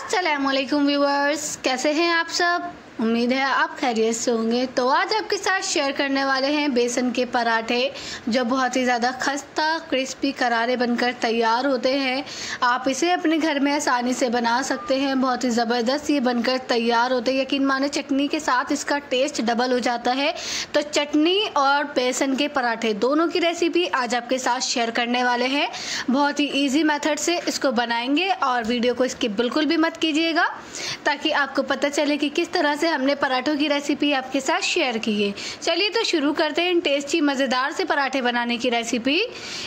अस्सलामुअलैकुम व्यूअर्स, कैसे हैं आप सब। उम्मीद है आप खैरियत से होंगे। तो आज आपके साथ शेयर करने वाले हैं बेसन के पराठे, जो बहुत ही ज़्यादा खस्ता क्रिस्पी करारे बनकर तैयार होते हैं। आप इसे अपने घर में आसानी से बना सकते हैं। बहुत ही ज़बरदस्त ये बनकर तैयार होते हैं। यकीन माने चटनी के साथ इसका टेस्ट डबल हो जाता है। तो चटनी और बेसन के पराठे दोनों की रेसिपी आज आपके साथ शेयर करने वाले हैं। बहुत ही ईजी मेथड से इसको बनाएंगे और वीडियो को स्किप बिल्कुल भी मत कीजिएगा, ताकि आपको पता चले कि किस तरह से हमने पराठों की रेसिपी आपके साथ शेयर की है। चलिए तो शुरू करते हैं टेस्टी मज़ेदार से पराठे बनाने की रेसिपी।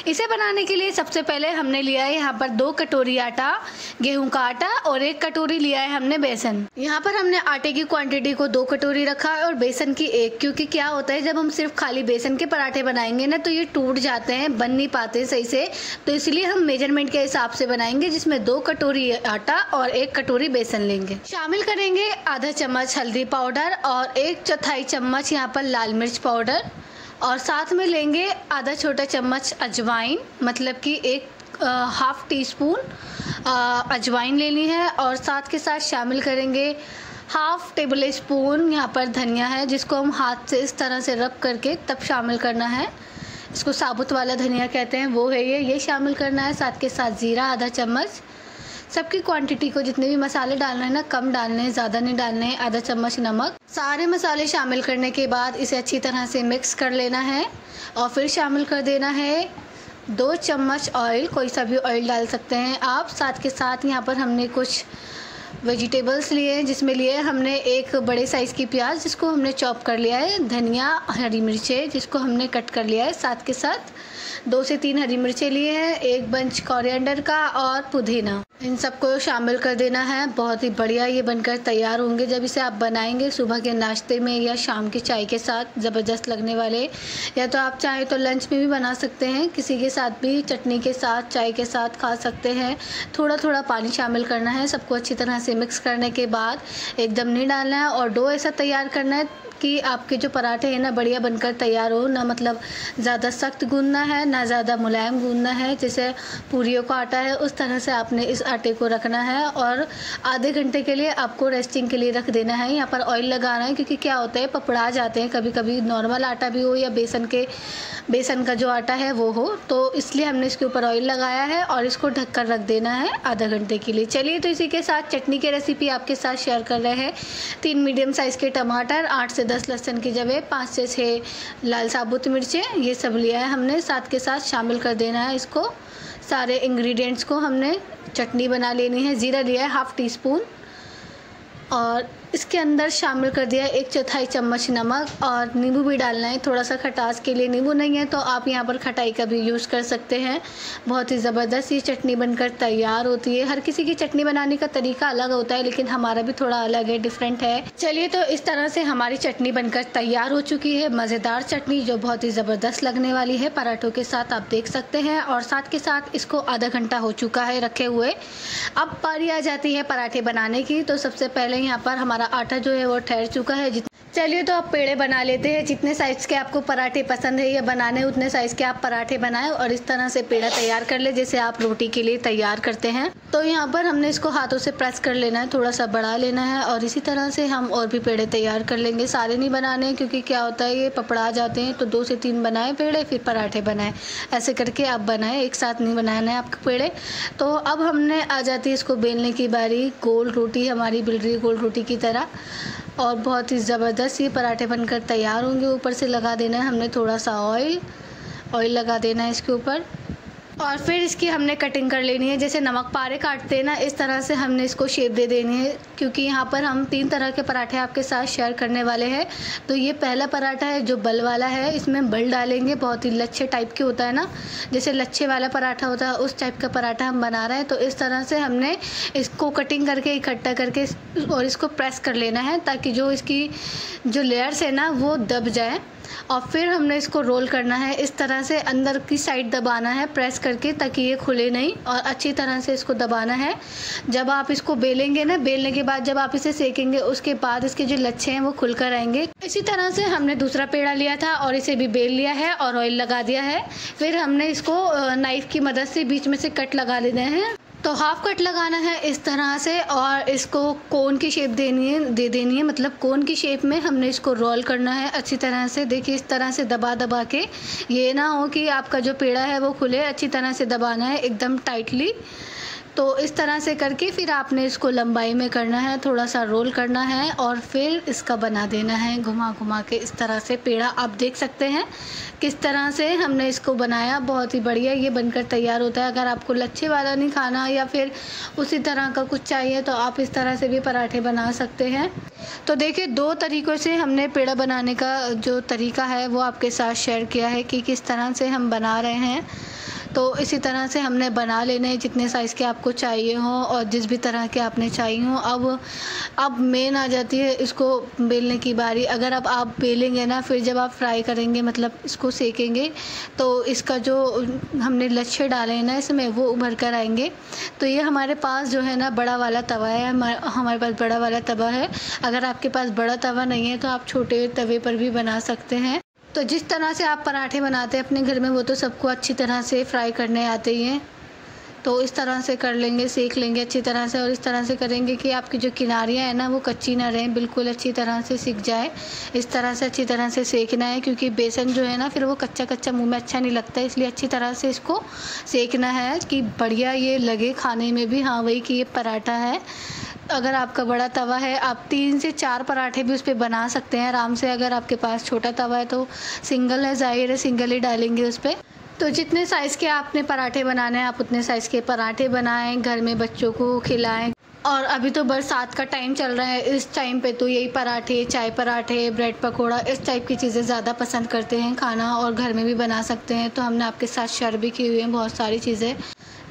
इसे बनाने के लिए सबसे पहले हमने लिया है यहाँ पर 2 कटोरी आटा, गेहूं का आटा, और 1 कटोरी लिया है हमने बेसन। यहाँ पर हमने आटे की क्वांटिटी को 2 कटोरी रखा है और बेसन की 1, क्योंकि क्या होता है जब हम सिर्फ खाली बेसन के पराठे बनाएंगे ना, तो ये टूट जाते हैं, बन नहीं पाते सही से। तो इसलिए हम मेजरमेंट के हिसाब से बनाएंगे, जिसमें 2 कटोरी आटा और 1 कटोरी बेसन लेंगे। शामिल करेंगे आधा चम्मच हल्दी पाउडर और 1/4 चम्मच यहाँ पर लाल मिर्च पाउडर, और साथ में लेंगे आधा छोटा चम्मच अजवाइन, मतलब कि 1/2 टीस्पून अजवाइन लेनी है। और साथ के साथ शामिल करेंगे 1/2 टेबल स्पून यहाँ पर धनिया है, जिसको हम हाथ से इस तरह से रब करके तब शामिल करना है। इसको साबुत वाला धनिया कहते हैं, वो है ये शामिल करना है। साथ के साथ जीरा आधा चम्मच। सबकी क्वांटिटी को जितने भी मसाले डालने हैं ना, कम डालने हैं, ज़्यादा नहीं डालने हैं। आधा चम्मच नमक। सारे मसाले शामिल करने के बाद इसे अच्छी तरह से मिक्स कर लेना है और फिर शामिल कर देना है 2 चम्मच ऑयल, कोई सा भी ऑयल डाल सकते हैं आप। साथ के साथ यहाँ पर हमने कुछ वेजिटेबल्स लिए हैं, जिसमें लिए हमने 1 बड़े साइज़ की प्याज, जिसको हमने चॉप कर लिया है, धनिया, हरी मिर्चें, जिसको हमने कट कर लिया है। साथ के साथ 2 से 3 हरी मिर्चें लिए हैं, 1 बंच कोरिएंडर का और पुदीना। इन सबको शामिल कर देना है। बहुत ही बढ़िया ये बनकर तैयार होंगे। जब इसे आप बनाएंगे सुबह के नाश्ते में या शाम की चाय के साथ, ज़बरदस्त लगने वाले। या तो आप चाहें तो लंच में भी बना सकते हैं, किसी के साथ भी, चटनी के साथ, चाय के साथ खा सकते हैं। थोड़ा थोड़ा पानी शामिल करना है। सबको अच्छी तरह से मिक्स करने के बाद एकदम नहीं डालना है और डो ऐसा तैयार करना है कि आपके जो पराठे हैं ना, बढ़िया बनकर तैयार हो ना। मतलब ज़्यादा सख्त गूंदना है ना ज़्यादा मुलायम गूंदना है, जैसे पूरियों का आटा है उस तरह से आपने इस आटे को रखना है। और आधे घंटे के लिए आपको रेस्टिंग के लिए रख देना है। यहाँ पर ऑयल लगाना है, क्योंकि क्या होता है पपड़ा जाते हैं कभी कभी, नॉर्मल आटा भी हो या बेसन का जो आटा है वो हो, तो इसलिए हमने इसके ऊपर ऑयल लगाया है और इसको ढककर रख देना है आधा घंटे के लिए। चलिए तो इसी के साथ चटनी की रेसिपी आपके साथ शेयर कर रहे हैं। 3 मीडियम साइज़ के टमाटर, 8 से 10 लहसुन की जगह 5 से 6 लाल साबुत मिर्चें, ये सब लिया है हमने। साथ के साथ शामिल कर देना है इसको, सारे इंग्रेडिएंट्स को हमने चटनी बना लेनी है। ज़ीरा लिया है 1/2 टीस्पून और इसके अंदर शामिल कर दिया 1/4 चम्मच नमक, और नींबू भी डालना है थोड़ा सा खटास के लिए। नींबू नहीं है तो आप यहाँ पर खटाई का भी यूज़ कर सकते हैं। बहुत ही ज़बरदस्त ये चटनी बनकर तैयार होती है। हर किसी की चटनी बनाने का तरीका अलग होता है, लेकिन हमारा भी थोड़ा अलग है, डिफरेंट है। चलिए तो इस तरह से हमारी चटनी बनकर तैयार हो चुकी है। मज़ेदार चटनी जो बहुत ही ज़बरदस्त लगने वाली है पराठों के साथ, आप देख सकते हैं। और साथ के साथ इसको आधा घंटा हो चुका है रखे हुए। अब बारी आ जाती है पराठे बनाने की। तो सबसे पहले यहाँ पर हमारा आटा जो है वो ठहर चुका है। चलिए तो आप पेड़े बना लेते हैं। जितने साइज़ के आपको पराठे पसंद है या बनाने, उतने साइज़ के आप पराठे बनाएं और इस तरह से पेड़ा तैयार कर ले, जैसे आप रोटी के लिए तैयार करते हैं। तो यहाँ पर हमने इसको हाथों से प्रेस कर लेना है, थोड़ा सा बढ़ा लेना है, और इसी तरह से हम और भी पेड़े तैयार कर लेंगे। सारे नहीं बनाने हैं, क्योंकि क्या होता है ये पपड़ा जाते हैं। तो 2 से 3 बनाएं पेड़े, फिर पराठे बनाएं, ऐसे करके आप बनाएं, एक साथ नहीं बनाना है आपके पेड़े। तो अब हमने आ जाती है इसको बेलने की बारी। गोल रोटी हमारी बिल रही है, गोल रोटी की तरह, और बहुत ही ज़बरदस्त ये पराठे बनकर तैयार होंगे। ऊपर से लगा देना है हमने थोड़ा सा ऑयल लगा देना है इसके ऊपर, और फिर इसकी हमने कटिंग कर लेनी है। जैसे नमक पारे काटते हैं ना, इस तरह से हमने इसको शेप दे देनी है, क्योंकि यहाँ पर हम 3 तरह के पराठे आपके साथ शेयर करने वाले हैं। तो ये पहला पराठा है जो बल वाला है, इसमें बल डालेंगे। बहुत ही लच्छे टाइप के होता है ना, जैसे लच्छे वाला पराठा होता है, उस टाइप का पराठा हम बना रहे हैं। तो इस तरह से हमने इसको कटिंग करके इकट्ठा करके और इसको प्रेस कर लेना है, ताकि जो इसकी जो लेयर्स है ना वो दब जाए। और फिर हमने इसको रोल करना है, इस तरह से अंदर की साइड दबाना है प्रेस करके, ताकि ये खुले नहीं, और अच्छी तरह से इसको दबाना है। जब आप इसको बेलेंगे ना, बेलने के बाद जब आप इसे सेकेंगे, उसके बाद इसके जो लच्छे हैं वो खुल कर आएंगे। इसी तरह से हमने दूसरा पेड़ा लिया था और इसे भी बेल लिया है और ऑयल लगा दिया है। फिर हमने इसको नाइफ की मदद से बीच में से कट लगा लेने हैं। तो हाफ कट लगाना है इस तरह से और इसको कोन की शेप दे देनी है, मतलब कोन की शेप में हमने इसको रोल करना है अच्छी तरह से। देखिए इस तरह से दबा दबा के, ये ना हो कि आपका जो पेड़ा है वो खुले, अच्छी तरह से दबाना है एकदम टाइटली। तो इस तरह से करके फिर आपने इसको लंबाई में करना है, थोड़ा सा रोल करना है और फिर इसका बना देना है घुमा घुमा के। इस तरह से पेड़ा आप देख सकते हैं किस तरह से हमने इसको बनाया, बहुत ही बढ़िया ये बनकर तैयार होता है। अगर आपको लच्छे वाला नहीं खाना या फिर उसी तरह का कुछ चाहिए तो आप इस तरह से भी पराठे बना सकते हैं। तो देखिए 2 तरीक़ों से हमने पेड़ा बनाने का जो तरीका है वो आपके साथ शेयर किया है कि किस तरह से हम बना रहे हैं। तो इसी तरह से हमने बना लेने हैं जितने साइज़ के आपको चाहिए हों और जिस भी तरह के आपने चाहिए हों। अब मेन आ जाती है इसको बेलने की बारी। अगर अब आप बेलेंगे ना, फिर जब आप फ्राई करेंगे मतलब इसको सेकेंगे तो इसका जो हमने लच्छे डाले हैं ना इसमें वो उभर कर आएंगे। तो ये हमारे पास जो है ना बड़ा वाला तवा है, हमारे पास बड़ा वाला तवा है। अगर आपके पास बड़ा तवा नहीं है तो आप छोटे तवे पर भी बना सकते हैं। तो जिस तरह से आप पराठे बनाते हैं अपने घर में वो तो सबको अच्छी तरह से फ्राई करने आते ही हैं। तो इस तरह से कर लेंगे, सेक लेंगे अच्छी तरह से और इस तरह से करेंगे कि आपकी जो किनारियाँ हैं ना वो कच्ची ना रहें, बिल्कुल अच्छी तरह से सिक जाए। इस तरह से अच्छी तरह से सेकना है क्योंकि बेसन जो है ना फिर वो कच्चा कच्चा मुँह में अच्छा नहीं लगता, इसलिए अच्छी तरह से इसको सेकना है कि बढ़िया ये लगे खाने में भी, हाँ वही कि ये पराठा है। अगर आपका बड़ा तवा है आप 3 से 4 पराठे भी उस पर बना सकते हैं आराम से। अगर आपके पास छोटा तवा है तो सिंगल है, ज़ाहिर है सिंगल ही डालेंगे उस पर। तो जितने साइज़ के आपने पराठे बनाने हैं आप उतने साइज़ के पराठे बनाएं, घर में बच्चों को खिलाएं। और अभी तो बरसात का टाइम चल रहा है, इस टाइम पे तो यही पराठे, चाय पराठे, ब्रेड पकोड़ा इस टाइप की चीज़ें ज़्यादा पसंद करते हैं खाना और घर में भी बना सकते हैं। तो हमने आपके साथ शेयर भी की हुई हैं बहुत सारी चीज़ें।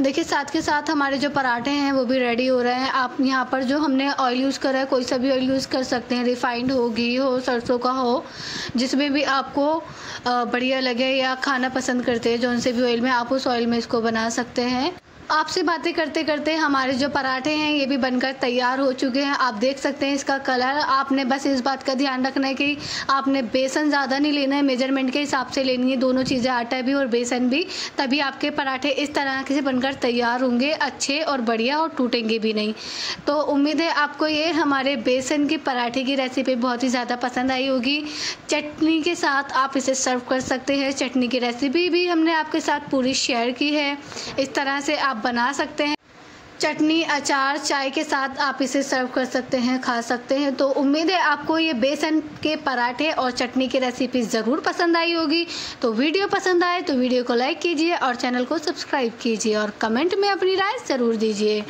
देखिए साथ के साथ हमारे जो पराठे हैं वो भी रेडी हो रहे हैं। आप यहाँ पर जो हमने ऑयल यूज़ करा है कोई सा भी ऑयल यूज़ कर सकते हैं, रिफाइंड हो, घी हो, सरसों का हो, जिसमें भी आपको बढ़िया लगे या खाना पसंद करते हैं, जौन से भी ऑयल में आप उस ऑयल में इसको बना सकते हैं। आपसे बातें करते करते हमारे जो पराठे हैं ये भी बनकर तैयार हो चुके हैं। आप देख सकते हैं इसका कलर। आपने बस इस बात का ध्यान रखना है कि आपने बेसन ज़्यादा नहीं लेना है, मेजरमेंट के हिसाब से लेनी है दोनों चीज़ें, आटा भी और बेसन भी, तभी आपके पराठे इस तरह से बनकर तैयार होंगे अच्छे और बढ़िया और टूटेंगे भी नहीं। तो उम्मीद है आपको ये हमारे बेसन के पराठे की रेसिपी बहुत ही ज़्यादा पसंद आई होगी। चटनी के साथ आप इसे सर्व कर सकते हैं। चटनी की रेसिपी भी हमने आपके साथ पूरी शेयर की है, इस तरह से आप बना सकते हैं। चटनी, अचार, चाय के साथ आप इसे सर्व कर सकते हैं, खा सकते हैं। तो उम्मीद है आपको ये बेसन के पराठे और चटनी की रेसिपी ज़रूर पसंद आई होगी। तो वीडियो पसंद आए तो वीडियो को लाइक कीजिए और चैनल को सब्सक्राइब कीजिए और कमेंट में अपनी राय ज़रूर दीजिए।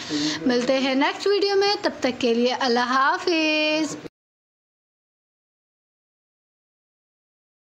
मिलते हैं नेक्स्ट वीडियो में, तब तक के लिए अल्लाह हाफिज़।